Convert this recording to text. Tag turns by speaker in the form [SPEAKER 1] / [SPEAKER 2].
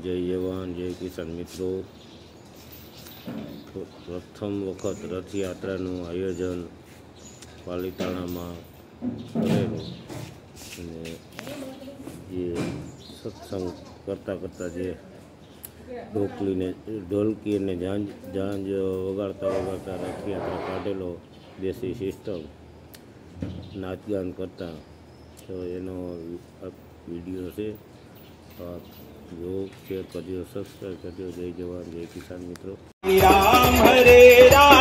[SPEAKER 1] जय जवान जय किसान मित्रों। प्रथम वखत रथयात्राનું આયોજન પાલીતાણામાં કરેલું અને જે સત્સંગ કરતાં કરતાં જે ઢોલકી અને ઝાંઝ વગાડતા રથયાત્રા કાઢેલો દેશી સિસ્ટમ નાચગાન કરતા, તો એનો વિડીયો છે. જો શેર કરજો, સબસ્ક્રાઈબ કરજો. જય જવાન જય કિસાન મિત્રો.
[SPEAKER 2] રામ હરે રામ.